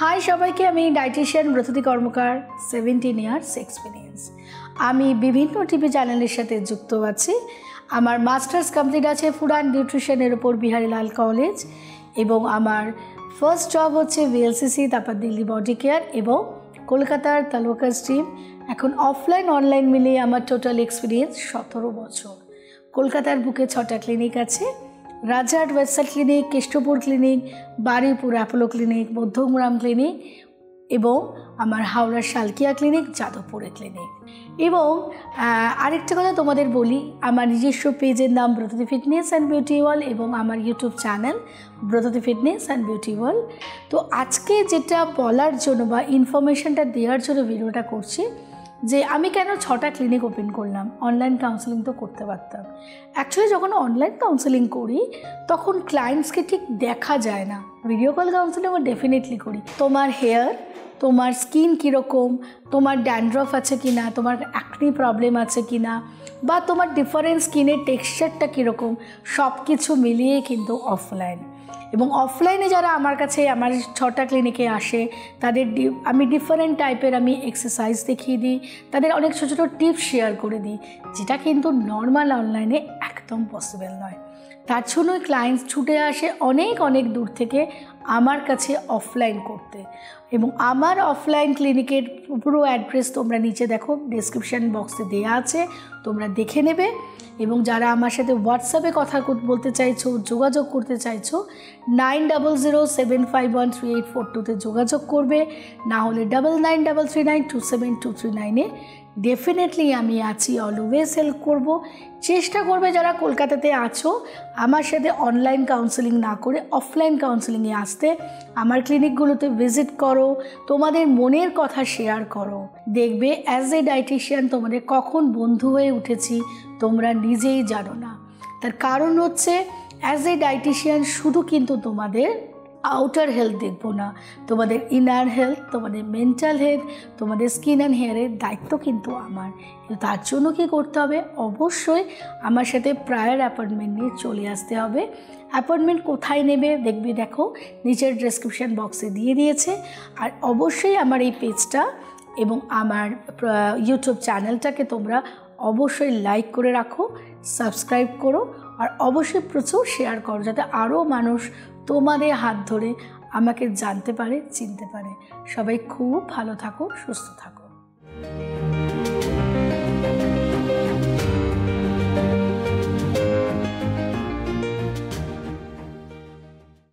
High सबाइके आमी dietitian ब्रतती कर्मकार 17 years experience आमी विभिन्न टीवी चैनल साथे जुक्त आछि। आमार मास्टार्स कमप्लीट आछे फूड एंड निउट्रिशनेर उपर बिहारीलाल कलेज एबं आमार फार्स्ट जब होच्छे VLCC तारपर दिल्ली बडी केयर एबं कलकातार तालुका स्ट्रीम। एखन अफलाइन अनलाइन मिलिए आमार टोटाल एक्सपिरियेंस 17 बछर। कलकातार बुके 6टा क्लिनिक आछे, Rajhat website clinic, Keshtopur clinic, Baruipur Apollo clinic, Madhyamgram clinic एवं आमार हावड़ा शालकिया क्लिनिक, जादवपुरे क्लिनिक। एवं आरेकटा कथा तोमादेर बोली, आमार निजस्व पेजेर नाम Bratati fitness and beauty world एवं आमार YouTube channel Bratati fitness and beauty world. तो आजके जेटा बलार जोन्नो बा इनफरमेशनटा देওয়ার जोन्नो भिडियोटा करछि যে আমি কেন 6টা ক্লিনিক ওপেন করলাম। অনলাইন কাউন্সেলিং তো করতে পারতাম। অ্যাকচুয়ালি যখন অনলাইন কাউন্সেলিং করি তখন ক্লায়েন্টসকে ঠিক দেখা যায় না। ভিডিও কল কাউন্সেলিং আমি ডেফিনেটলি করি। তোমার হেয়ার, তোমার স্কিন কীরকম, তোমার ড্যান্ড্রফ আছে কি না, তোমার অ্যাকনি প্রবলেম আছে কি না, বা তোমার ডিফারেন্ট স্কিনের টেক্সচারটা কীরকম, সব কিছু মিলিয়ে কিন্তু অফলাইন। এবং অফলাইনে যারা আমার কাছে আমার 6টা ক্লিনিকে আসে তাদের আমি ডিফারেন্ট টাইপের আমি এক্সারসাইজ দেখিয়ে দিই, তাদের অনেক ছোটো ছোটো টিপস শেয়ার করে দিই, যেটা কিন্তু নর্মাল অনলাইনে একদম পসিবল নয়। তার জন্যই ক্লায়েন্টস ছুটে আসে অনেক অনেক দূর থেকে আমার কাছে অফলাইন করতে। এবং আমার অফলাইন ক্লিনিকের পুরো অ্যাড্রেস তোমরা নিচে দেখো ডেসক্রিপশান বক্সে দেওয়া আছে, তোমরা দেখে নেবে। এবং যারা আমার সাথে হোয়াটসঅ্যাপে কথা বলতে চাইছো, যোগাযোগ করতে চাইছো, 9007513842 যোগাযোগ করবে, না হলে 9933927239 ডেফিনেটলি আমি আছি, অলওয়েজ হেল্প করব। চেষ্টা করবে যারা কলকাতাতে আছো আমার সাথে অনলাইন কাউন্সেলিং না করে অফলাইন কাউন্সেলিংয়ে আসতে। আমার ক্লিনিকগুলোতে ভিজিট করো, তোমাদের মনের কথা শেয়ার করো, দেখবে অ্যাজ এ ডায়েটিশিয়ান তোমাদের কখন বন্ধু হয়ে উঠেছি তোমরা নিজেই জানো না। তার কারণ হচ্ছে অ্যাজ এ ডায়েটিশিয়ান শুধু কিন্তু তোমাদের আউটার হেলথ দেখবো না, তোমাদের ইনার হেলথ, তোমাদের মেন্টাল হেলথ, তোমাদের স্কিন অ্যান্ড হেয়ারের দায়িত্ব কিন্তু আমার। কিন্তু তার জন্য কী করতে হবে, অবশ্যই আমার সাথে প্রায়র অ্যাপয়েন্টমেন্ট নিয়ে চলে আসতে হবে। অ্যাপয়েন্টমেন্ট কোথায় নেবে দেখবে, দেখো নিচের ডেসক্রিপশান বক্সে দিয়ে দিয়েছে। আর অবশ্যই আমার এই পেজটা এবং আমার ইউটিউব চ্যানেলটাকে তোমরা অবশ্যই লাইক করে রাখো, সাবস্ক্রাইব করো, আর অবশ্যই প্রচুর শেয়ার করো যাতে আরও মানুষ তোমাদের হাত ধরে আমাকে জানতে পারে, চিনতে পারে। সবাই খুব ভালো থাকো, সুস্থ থাকো।